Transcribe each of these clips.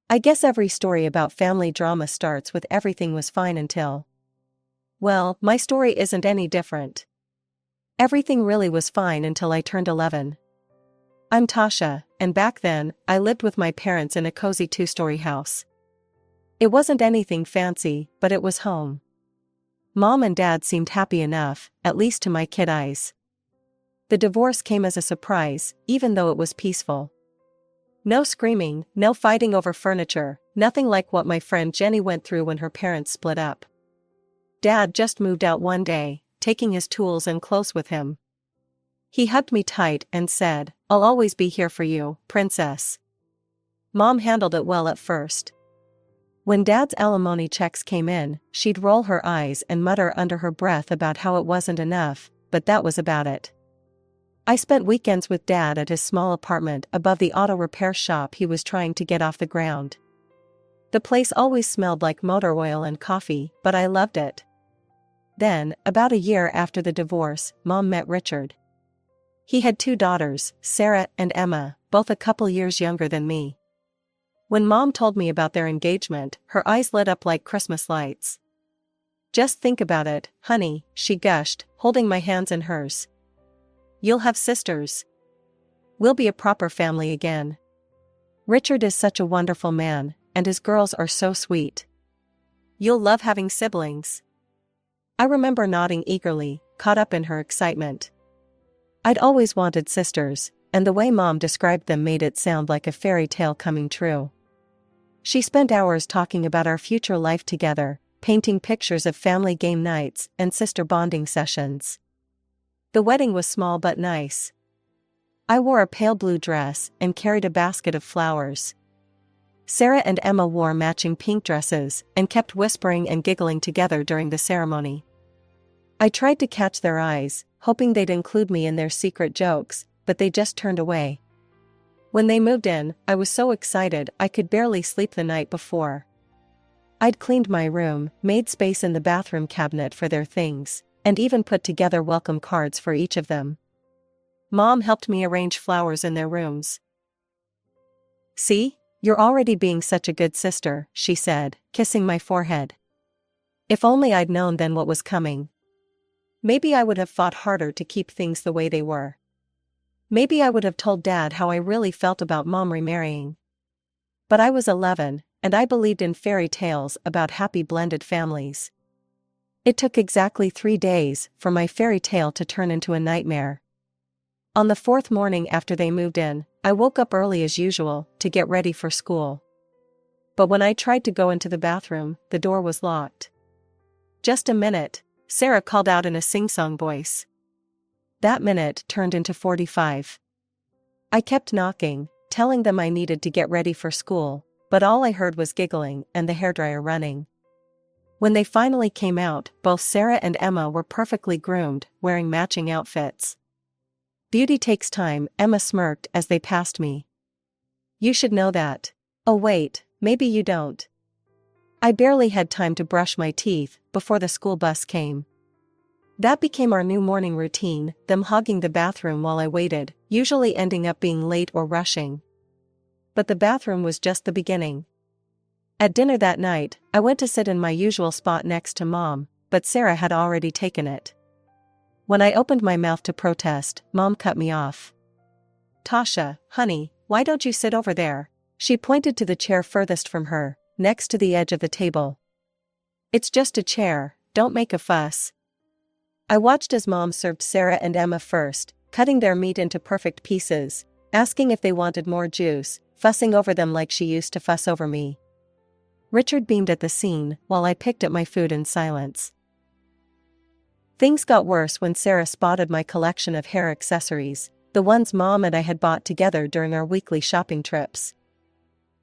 I guess every story about family drama starts with everything was fine until. Well, my story isn't any different. Everything really was fine until I turned 11. I'm Tasha, and back then, I lived with my parents in a cozy two-story house. It wasn't anything fancy, but it was home. Mom and Dad seemed happy enough, at least to my kid eyes. The divorce came as a surprise, even though it was peaceful. No screaming, no fighting over furniture, nothing like what my friend Jenny went through when her parents split up. Dad just moved out one day, taking his tools and clothes with him. He hugged me tight and said, "I'll always be here for you, princess." Mom handled it well at first. When Dad's alimony checks came in, she'd roll her eyes and mutter under her breath about how it wasn't enough, but that was about it. I spent weekends with Dad at his small apartment above the auto repair shop he was trying to get off the ground. The place always smelled like motor oil and coffee, but I loved it. Then, about a year after the divorce, Mom met Richard. He had 2 daughters, Sarah and Emma, both a couple years younger than me. When Mom told me about their engagement, her eyes lit up like Christmas lights. "Just think about it, honey," she gushed, holding my hands in hers. "You'll have sisters. We'll be a proper family again. Richard is such a wonderful man, and his girls are so sweet. You'll love having siblings." I remember nodding eagerly, caught up in her excitement. I'd always wanted sisters, and the way Mom described them made it sound like a fairy tale coming true. She spent hours talking about our future life together, painting pictures of family game nights and sister bonding sessions. The wedding was small but nice. I wore a pale blue dress and carried a basket of flowers. Sarah and Emma wore matching pink dresses and kept whispering and giggling together during the ceremony. I tried to catch their eyes, hoping they'd include me in their secret jokes, but they just turned away. When they moved in, I was so excited I could barely sleep the night before. I'd cleaned my room, made space in the bathroom cabinet for their things, and even put together welcome cards for each of them. Mom helped me arrange flowers in their rooms. "See? You're already being such a good sister," she said, kissing my forehead. If only I'd known then what was coming. Maybe I would have fought harder to keep things the way they were. Maybe I would have told Dad how I really felt about Mom remarrying. But I was 11, and I believed in fairy tales about happy blended families. It took exactly 3 days for my fairy tale to turn into a nightmare. On the 4th morning after they moved in, I woke up early as usual to get ready for school. But when I tried to go into the bathroom, the door was locked. "Just a minute," Sarah called out in a sing-song voice. That minute turned into 45. I kept knocking, telling them I needed to get ready for school, but all I heard was giggling and the hairdryer running. When they finally came out, both Sarah and Emma were perfectly groomed, wearing matching outfits. "Beauty takes time," Emma smirked as they passed me. "You should know that." "Oh wait, maybe you don't." I barely had time to brush my teeth before the school bus came. That became our new morning routine, them hogging the bathroom while I waited, usually ending up being late or rushing. But the bathroom was just the beginning. At dinner that night, I went to sit in my usual spot next to Mom, but Sarah had already taken it. When I opened my mouth to protest, Mom cut me off. "Tasha, honey, why don't you sit over there?" She pointed to the chair furthest from her, next to the edge of the table. "It's just a chair, don't make a fuss." I watched as Mom served Sarah and Emma first, cutting their meat into perfect pieces, asking if they wanted more juice, fussing over them like she used to fuss over me. Richard beamed at the scene, while I picked at my food in silence. Things got worse when Sarah spotted my collection of hair accessories, the ones Mom and I had bought together during our weekly shopping trips.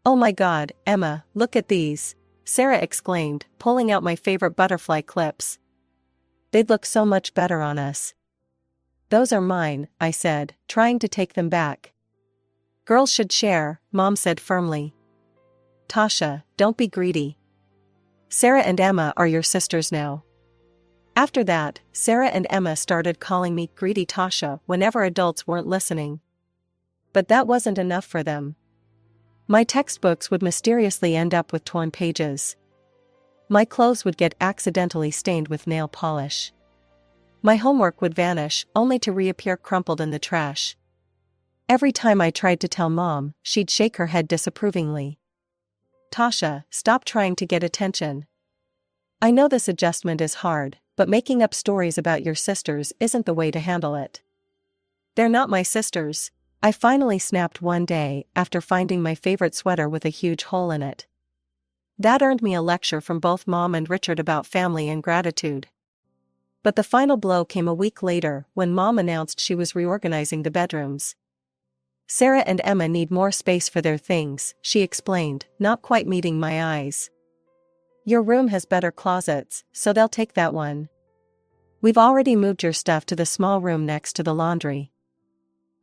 "Oh my God, Emma, look at these," Sarah exclaimed, pulling out my favorite butterfly clips. "They'd look so much better on us." "Those are mine," I said, trying to take them back. "Girls should share," Mom said firmly. "Tasha, don't be greedy. Sarah and Emma are your sisters now." After that, Sarah and Emma started calling me Greedy Tasha whenever adults weren't listening. But that wasn't enough for them. My textbooks would mysteriously end up with torn pages. My clothes would get accidentally stained with nail polish. My homework would vanish, only to reappear crumpled in the trash. Every time I tried to tell Mom, she'd shake her head disapprovingly. "Tasha, stop trying to get attention. I know this adjustment is hard, but making up stories about your sisters isn't the way to handle it." "They're not my sisters," I finally snapped one day after finding my favorite sweater with a huge hole in it. That earned me a lecture from both Mom and Richard about family and gratitude. But the final blow came a week later when Mom announced she was reorganizing the bedrooms. "Sarah and Emma need more space for their things," she explained, not quite meeting my eyes. "Your room has better closets, so they'll take that one. We've already moved your stuff to the small room next to the laundry."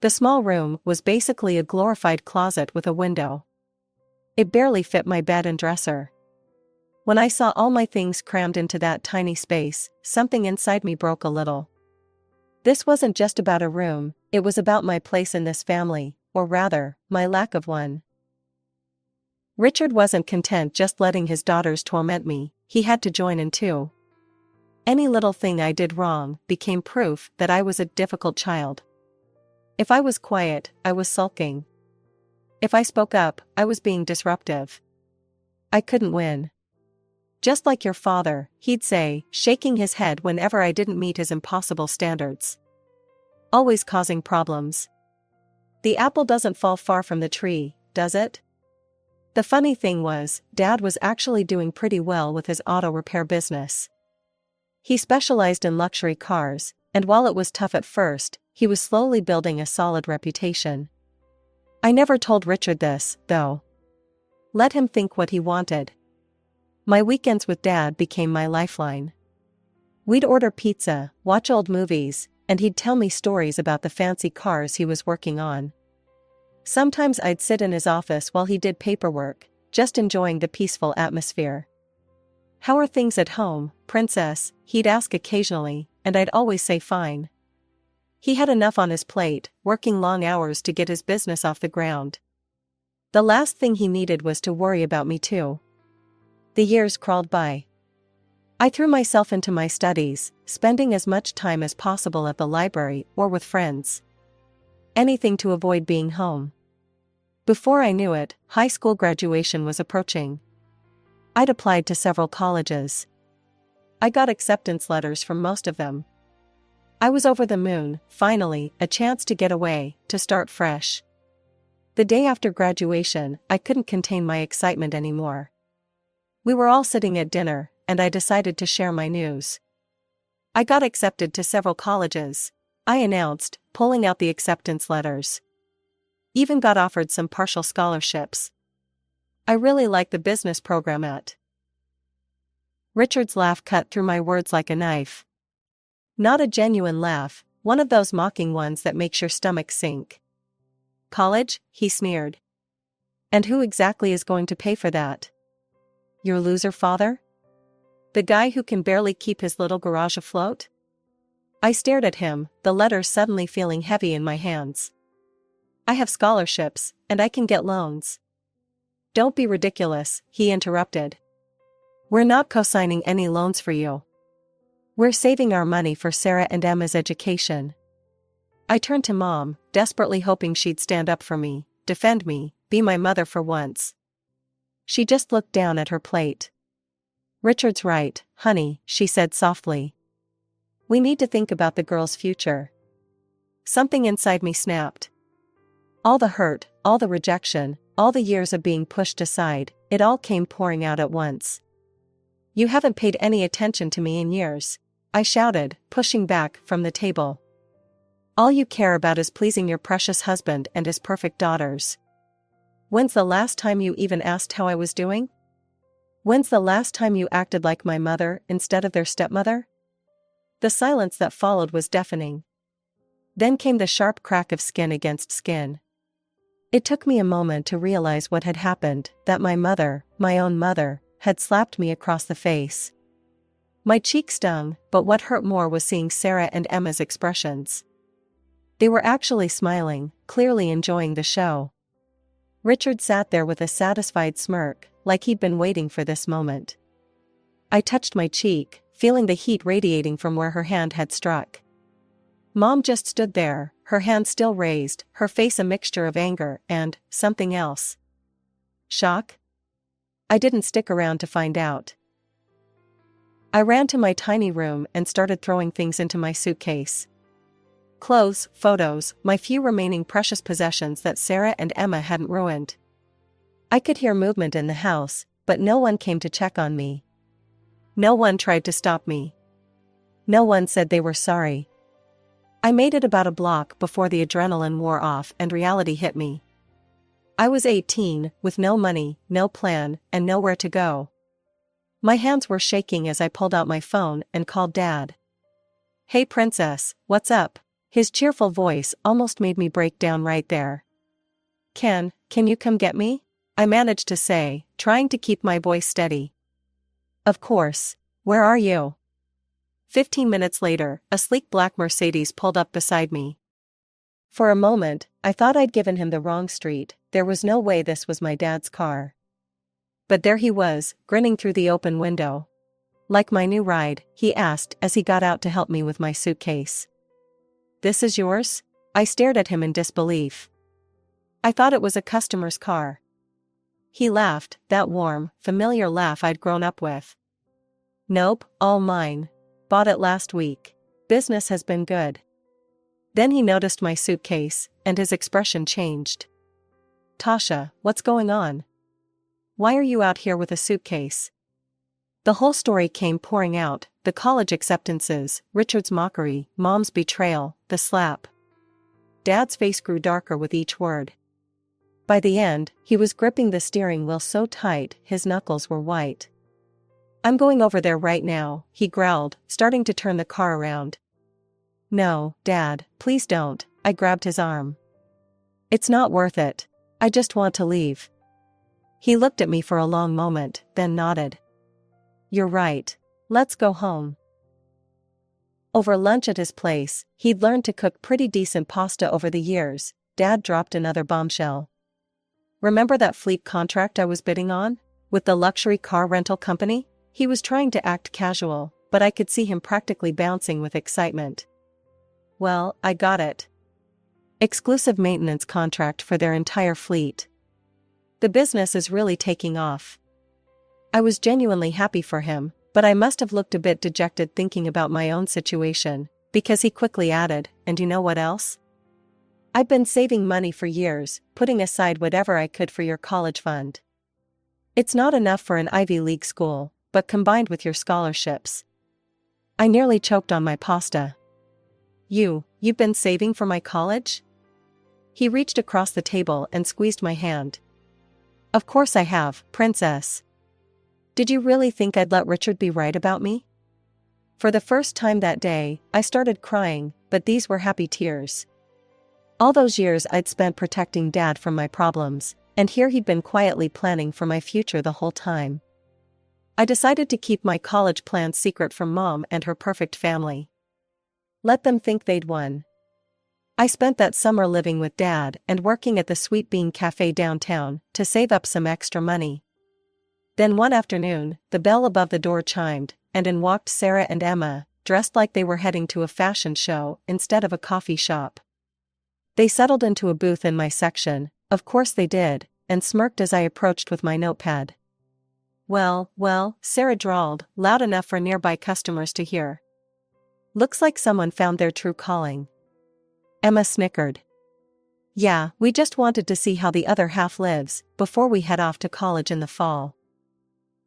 The small room was basically a glorified closet with a window. It barely fit my bed and dresser. When I saw all my things crammed into that tiny space, something inside me broke a little. This wasn't just about a room, it was about my place in this family, or rather, my lack of one. Richard wasn't content just letting his daughters torment me, he had to join in too. Any little thing I did wrong became proof that I was a difficult child. If I was quiet, I was sulking. If I spoke up, I was being disruptive. I couldn't win. "Just like your father," he'd say, shaking his head whenever I didn't meet his impossible standards. Always causing problems. The apple doesn't fall far from the tree, does it? The funny thing was, Dad was actually doing pretty well with his auto repair business. He specialized in luxury cars, and while it was tough at first, he was slowly building a solid reputation. I never told Richard this, though. Let him think what he wanted. My weekends with Dad became my lifeline. We'd order pizza, watch old movies, and he'd tell me stories about the fancy cars he was working on. Sometimes I'd sit in his office while he did paperwork, just enjoying the peaceful atmosphere. "How are things at home, Princess?" he'd ask occasionally, and I'd always say fine. He had enough on his plate, working long hours to get his business off the ground. The last thing he needed was to worry about me too. The years crawled by. I threw myself into my studies, spending as much time as possible at the library or with friends. Anything to avoid being home. Before I knew it, high school graduation was approaching. I'd applied to several colleges. I got acceptance letters from most of them. I was over the moon, finally, a chance to get away, to start fresh. The day after graduation, I couldn't contain my excitement anymore. We were all sitting at dinner, and I decided to share my news. "I got accepted to several colleges," I announced, pulling out the acceptance letters. "Even got offered some partial scholarships. I really like the business program at." Richard's laugh cut through my words like a knife. Not a genuine laugh, one of those mocking ones that makes your stomach sink. "College?" he sneered. "And who exactly is going to pay for that? Your loser father? The guy who can barely keep his little garage afloat?" I stared at him, the letters suddenly feeling heavy in my hands. "I have scholarships, and I can get loans." "Don't be ridiculous," he interrupted. "We're not co-signing any loans for you. We're saving our money for Sarah and Emma's education." I turned to Mom, desperately hoping she'd stand up for me, defend me, be my mother for once. She just looked down at her plate. "Richard's right, honey," she said softly. "We need to think about the girl's future." Something inside me snapped. All the hurt, all the rejection, all the years of being pushed aside, it all came pouring out at once. "You haven't paid any attention to me in years," I shouted, pushing back from the table. "All you care about is pleasing your precious husband and his perfect daughters. When's the last time you even asked how I was doing? When's the last time you acted like my mother instead of their stepmother?" The silence that followed was deafening. Then came the sharp crack of skin against skin. It took me a moment to realize what had happened, that my mother, my own mother, had slapped me across the face. My cheek stung, but what hurt more was seeing Sarah and Emma's expressions. They were actually smiling, clearly enjoying the show. Richard sat there with a satisfied smirk, like he'd been waiting for this moment. I touched my cheek, feeling the heat radiating from where her hand had struck. Mom just stood there, her hand still raised, her face a mixture of anger and something else. Shock? I didn't stick around to find out. I ran to my tiny room and started throwing things into my suitcase. Clothes, photos, my few remaining precious possessions that Sarah and Emma hadn't ruined. I could hear movement in the house, but no one came to check on me. No one tried to stop me. No one said they were sorry. I made it about a block before the adrenaline wore off and reality hit me. I was 18, with no money, no plan, and nowhere to go. My hands were shaking as I pulled out my phone and called Dad. "Hey princess, what's up?" His cheerful voice almost made me break down right there. Can you come get me?" I managed to say, trying to keep my voice steady. "Of course. Where are you?" 15 minutes later, a sleek black Mercedes pulled up beside me. For a moment, I thought I'd given him the wrong street. There was no way this was my dad's car. But there he was, grinning through the open window. "Like my new ride?" he asked as he got out to help me with my suitcase. "This is yours?" I stared at him in disbelief. "I thought it was a customer's car." He laughed, that warm, familiar laugh I'd grown up with. "Nope, all mine. Bought it last week. Business has been good." Then he noticed my suitcase, and his expression changed. "Tasha, what's going on? Why are you out here with a suitcase?" The whole story came pouring out, the college acceptances, Richard's mockery, Mom's betrayal, the slap. Dad's face grew darker with each word. By the end, he was gripping the steering wheel so tight, his knuckles were white. "I'm going over there right now," he growled, starting to turn the car around. "No, Dad, please don't," I grabbed his arm. "It's not worth it. I just want to leave." He looked at me for a long moment, then nodded. "You're right. Let's go home." Over lunch at his place, he'd learned to cook pretty decent pasta over the years. Dad dropped another bombshell. "Remember that fleet contract I was bidding on? With the luxury car rental company?" He was trying to act casual, but I could see him practically bouncing with excitement. "Well, I got it. Exclusive maintenance contract for their entire fleet. The business is really taking off." I was genuinely happy for him, but I must have looked a bit dejected thinking about my own situation, because he quickly added, "And you know what else? I've been saving money for years, putting aside whatever I could for your college fund. It's not enough for an Ivy League school, but combined with your scholarships." I nearly choked on my pasta. You've been saving for my college?" He reached across the table and squeezed my hand. "Of course I have, princess. Did you really think I'd let Richard be right about me?" For the first time that day, I started crying, but these were happy tears. All those years I'd spent protecting Dad from my problems, and here he'd been quietly planning for my future the whole time. I decided to keep my college plans secret from Mom and her perfect family. Let them think they'd won. I spent that summer living with Dad and working at the Sweet Bean Cafe downtown to save up some extra money. Then one afternoon, the bell above the door chimed, and in walked Sarah and Emma, dressed like they were heading to a fashion show instead of a coffee shop. They settled into a booth in my section, of course they did, and smirked as I approached with my notepad. Well, Sarah drawled, loud enough for nearby customers to hear. "Looks like someone found their true calling." Emma snickered. "Yeah, we just wanted to see how the other half lives, before we head off to college in the fall.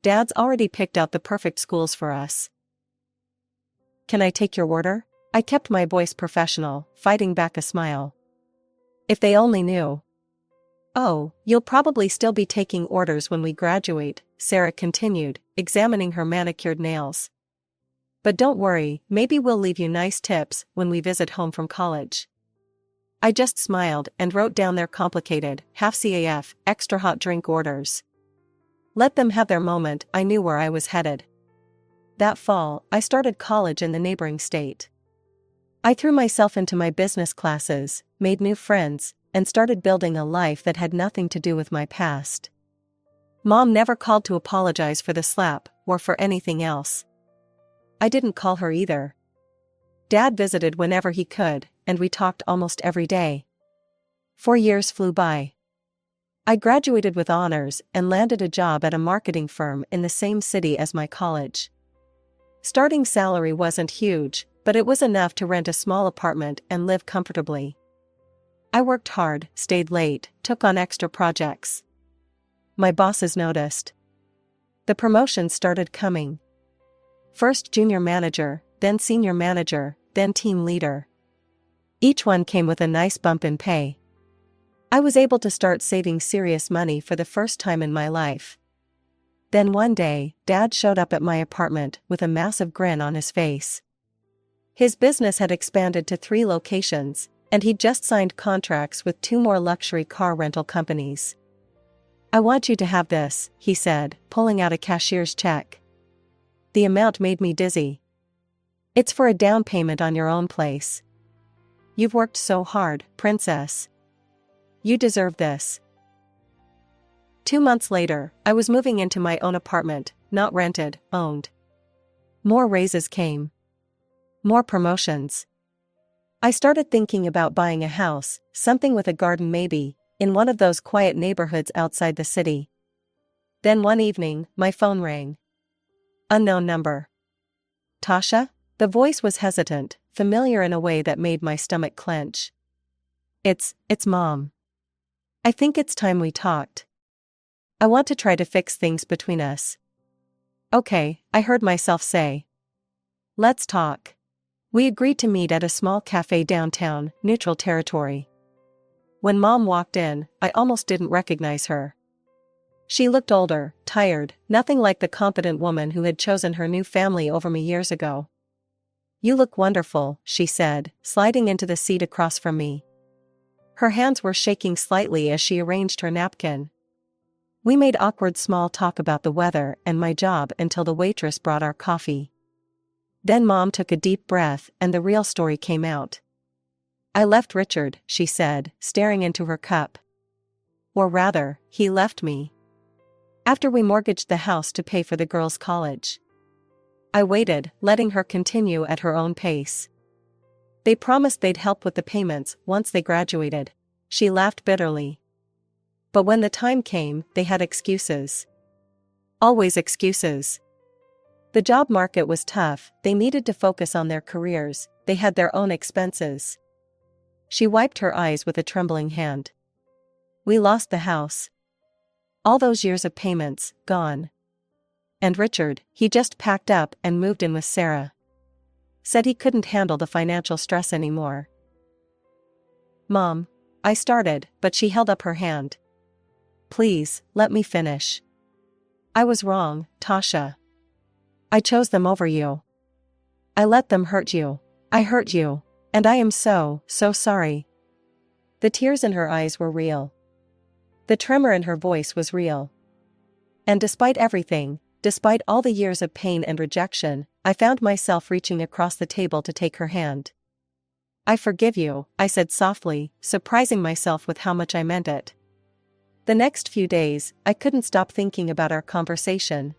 Dad's already picked out the perfect schools for us." "Can I take your order?" I kept my voice professional, fighting back a smile. If they only knew. "Oh, you'll probably still be taking orders when we graduate," Sarah continued, examining her manicured nails. "But don't worry, maybe we'll leave you nice tips when we visit home from college." I just smiled and wrote down their complicated, half-CAF, extra hot drink orders. Let them have their moment. I knew where I was headed. That fall, I started college in the neighboring state. I threw myself into my business classes, made new friends, and started building a life that had nothing to do with my past. Mom never called to apologize for the slap, or for anything else. I didn't call her either. Dad visited whenever he could, and we talked almost every day. 4 years flew by. I graduated with honors and landed a job at a marketing firm in the same city as my college. Starting salary wasn't huge, but it was enough to rent a small apartment and live comfortably. I worked hard, stayed late, took on extra projects. My bosses noticed. The promotions started coming. First junior manager, then senior manager, then team leader. Each one came with a nice bump in pay. I was able to start saving serious money for the first time in my life. Then one day, Dad showed up at my apartment with a massive grin on his face. His business had expanded to 3 locations, and he'd just signed contracts with 2 more luxury car rental companies. "I want you to have this," he said, pulling out a cashier's check. The amount made me dizzy. "It's for a down payment on your own place. You've worked so hard, princess. You deserve this." 2 months later, I was moving into my own apartment, not rented, owned. More raises came. More promotions. I started thinking about buying a house, something with a garden maybe, in one of those quiet neighborhoods outside the city. Then one evening, my phone rang. Unknown number. "Tasha?" The voice was hesitant, familiar in a way that made my stomach clench. It's Mom. "I think it's time we talked. I want to try to fix things between us." "Okay," I heard myself say. "Let's talk." We agreed to meet at a small cafe downtown, neutral territory. When Mom walked in, I almost didn't recognize her. She looked older, tired, nothing like the confident woman who had chosen her new family over me years ago. "You look wonderful," she said, sliding into the seat across from me. Her hands were shaking slightly as she arranged her napkin. We made awkward small talk about the weather and my job until the waitress brought our coffee. Then Mom took a deep breath and the real story came out. "I left Richard," she said, staring into her cup. "Or rather, he left me. After we mortgaged the house to pay for the girls' college." I waited, letting her continue at her own pace. "They promised they'd help with the payments once they graduated." She laughed bitterly. "But when the time came, they had excuses. Always excuses. The job market was tough, they needed to focus on their careers, they had their own expenses." She wiped her eyes with a trembling hand. "We lost the house. All those years of payments, gone. And Richard, he just packed up and moved in with Sarah. Said he couldn't handle the financial stress anymore." "Mom," I started, but she held up her hand. "Please, let me finish. I was wrong, Tasha. I chose them over you. I let them hurt you. I hurt you. And I am so sorry." The tears in her eyes were real. The tremor in her voice was real. And despite everything, despite all the years of pain and rejection, I found myself reaching across the table to take her hand. "I forgive you," I said softly, surprising myself with how much I meant it. The next few days, I couldn't stop thinking about our conversation.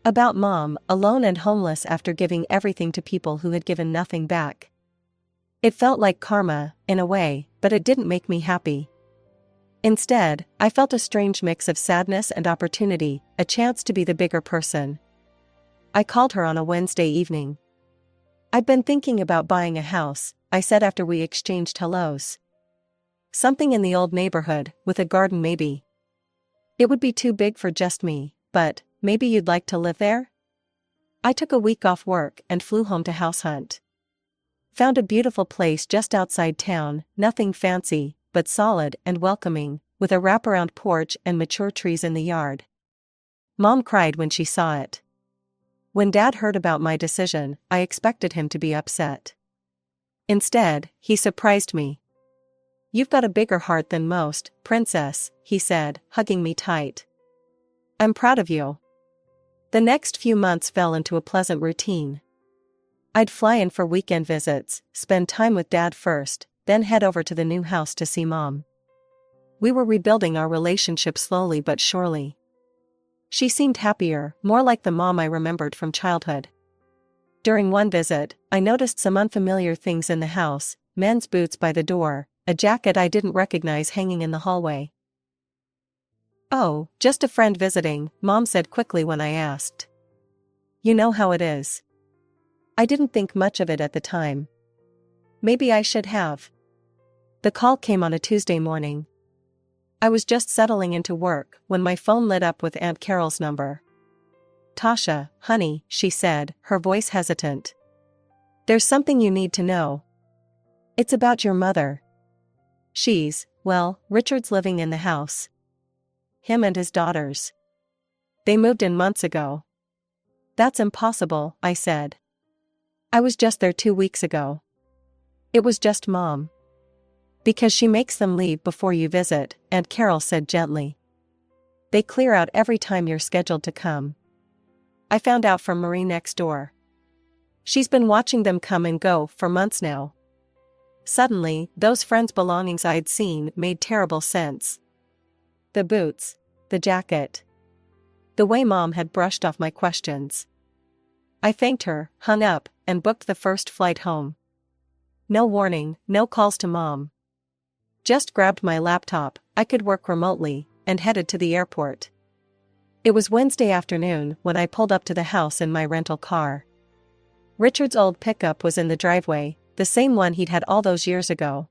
About Mom, alone and homeless after giving everything to people who had given nothing back. It felt like karma, in a way, but it didn't make me happy. Instead, I felt a strange mix of sadness and opportunity, a chance to be the bigger person. I called her on a Wednesday evening. "I've been thinking about buying a house," I said after we exchanged hellos. "Something in the old neighborhood, with a garden maybe. It would be too big for just me, but maybe you'd like to live there?" I took a week off work and flew home to house hunt. Found a beautiful place just outside town, nothing fancy, but solid and welcoming, with a wraparound porch and mature trees in the yard. Mom cried when she saw it. When Dad heard about my decision, I expected him to be upset. Instead, he surprised me. "You've got a bigger heart than most, princess," he said, hugging me tight. "I'm proud of you." The next few months fell into a pleasant routine. I'd fly in for weekend visits, spend time with Dad first, then head over to the new house to see Mom. We were rebuilding our relationship slowly but surely. She seemed happier, more like the mom I remembered from childhood. During one visit, I noticed some unfamiliar things in the house: men's boots by the door, a jacket I didn't recognize hanging in the hallway. "Oh, just a friend visiting," Mom said quickly when I asked. "You know how it is." I didn't think much of it at the time. Maybe I should have. The call came on a Tuesday morning. I was just settling into work when my phone lit up with Aunt Carol's number. "Tasha, honey," she said, her voice hesitant. "There's something you need to know. It's about your mother. Well, Richard's living in the house. Him and his daughters. They moved in months ago." "That's impossible," I said. "I was just there 2 weeks ago." "It was just Mom." "Because she makes them leave before you visit," Aunt Carol said gently. "They clear out every time you're scheduled to come. I found out from Marie next door. She's been watching them come and go for months now." Suddenly, those friends' belongings I'd seen made terrible sense. The boots, the jacket. The way Mom had brushed off my questions. I thanked her, hung up, and booked the first flight home. No warning, no calls to Mom. Just grabbed my laptop, I could work remotely, and headed to the airport. It was Wednesday afternoon when I pulled up to the house in my rental car. Richard's old pickup was in the driveway, the same one he'd had all those years ago.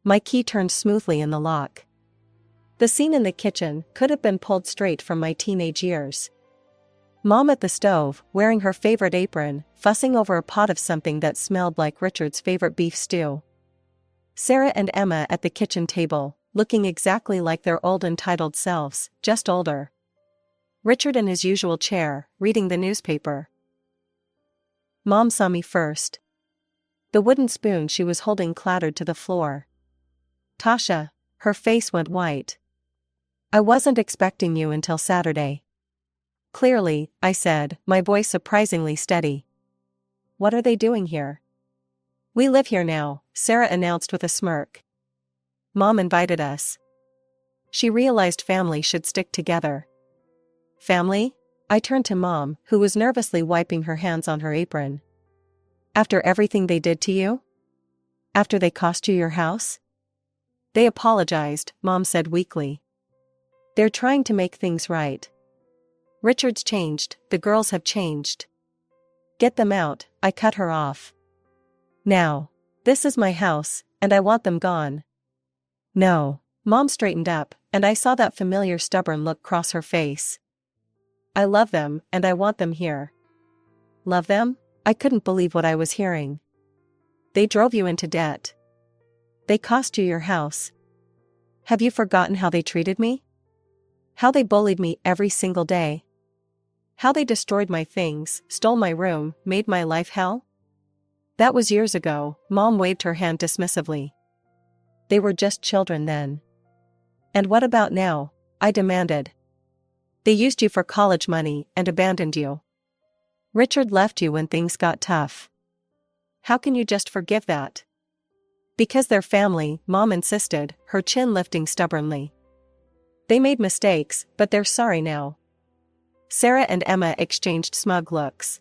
My key turned smoothly in the lock. The scene in the kitchen could have been pulled straight from my teenage years. Mom at the stove, wearing her favorite apron, fussing over a pot of something that smelled like Richard's favorite beef stew. Sarah and Emma at the kitchen table, looking exactly like their old entitled selves, just older. Richard in his usual chair, reading the newspaper. Mom saw me first. The wooden spoon she was holding clattered to the floor. "Tasha," her face went white. "I wasn't expecting you until Saturday." "Clearly," I said, my voice surprisingly steady. "What are they doing here?" "We live here now," Sarah announced with a smirk. "Mom invited us." She realized family should stick together. "Family?" I turned to Mom, who was nervously wiping her hands on her apron. "After everything they did to you? After they cost you your house?" "They apologized," Mom said weakly. "They're trying to make things right. Richard's changed, the girls have changed." "Get them out," I cut her off. "Now. This is my house, and I want them gone." "No." Mom straightened up, and I saw that familiar stubborn look cross her face. "I love them, and I want them here." "Love them?" I couldn't believe what I was hearing. "They drove you into debt. They cost you your house. Have you forgotten how they treated me? How they bullied me every single day? How they destroyed my things, stole my room, made my life hell?" "That was years ago," Mom waved her hand dismissively. "They were just children then." "And what about now?" I demanded. "They used you for college money and abandoned you. Richard left you when things got tough. How can you just forgive that?" "Because they're family," Mom insisted, her chin lifting stubbornly. "They made mistakes, but they're sorry now." Sarah and Emma exchanged smug looks.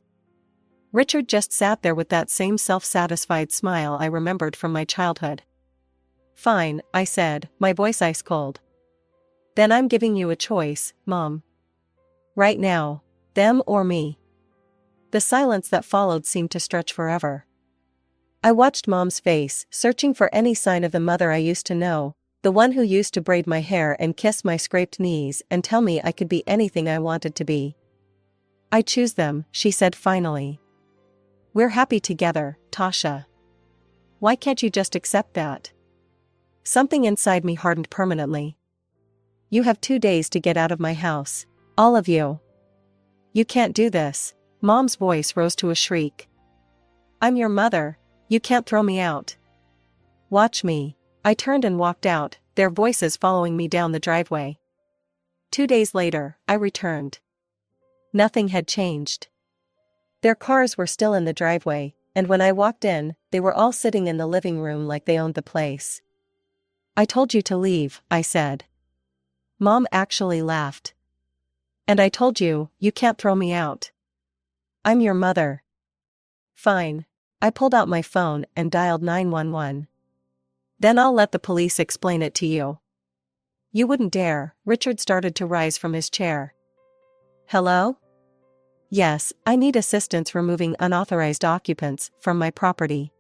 Richard just sat there with that same self-satisfied smile I remembered from my childhood. "Fine," I said, my voice ice cold. "Then I'm giving you a choice, Mom. Right now. Them or me." The silence that followed seemed to stretch forever. I watched Mom's face, searching for any sign of the mother I used to know, the one who used to braid my hair and kiss my scraped knees and tell me I could be anything I wanted to be. "I choose them," she said finally. "We're happy together, Tasha. Why can't you just accept that?" Something inside me hardened permanently. "You have 2 days to get out of my house. All of you." "You can't do this." Mom's voice rose to a shriek. "I'm your mother. You can't throw me out." "Watch me." I turned and walked out, their voices following me down the driveway. 2 days later, I returned. Nothing had changed. Their cars were still in the driveway, and when I walked in, they were all sitting in the living room like they owned the place. I told you to leave, I said. Mom actually laughed. And I told you, you can't throw me out. I'm your mother. Fine. I pulled out my phone and dialed 911. Then I'll let the police explain it to you. You wouldn't dare. Richard started to rise from his chair. Hello? Yes, I need assistance removing unauthorized occupants from my property.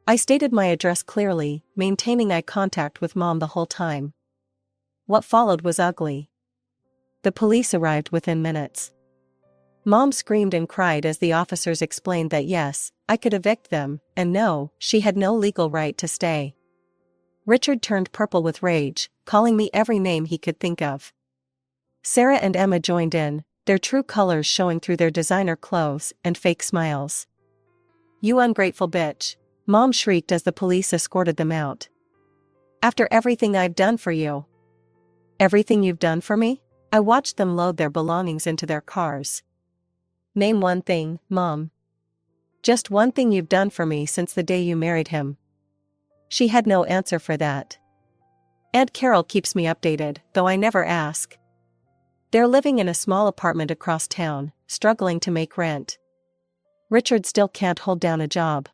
I stated my address clearly, maintaining eye contact with Mom the whole time. What followed was ugly. The police arrived within minutes. Mom screamed and cried as the officers explained that yes, I could evict them, and no, she had no legal right to stay. Richard turned purple with rage, calling me every name he could think of. Sarah and Emma joined in, their true colors showing through their designer clothes and fake smiles. You ungrateful bitch, Mom shrieked as the police escorted them out. After everything I've done for you. Everything you've done for me? I watched them load their belongings into their cars. Name one thing, Mom. Just one thing you've done for me since the day you married him. She had no answer for that. Aunt Carol keeps me updated, though I never ask. They're living in a small apartment across town, struggling to make rent. Richard still can't hold down a job.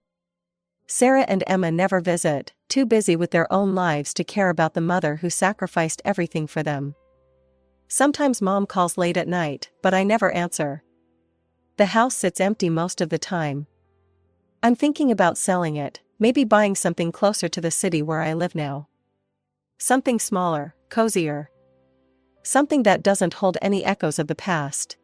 Sarah and Emma never visit, too busy with their own lives to care about the mother who sacrificed everything for them. Sometimes Mom calls late at night, but I never answer. The house sits empty most of the time. I'm thinking about selling it, maybe buying something closer to the city where I live now. Something smaller, cozier. Something that doesn't hold any echoes of the past.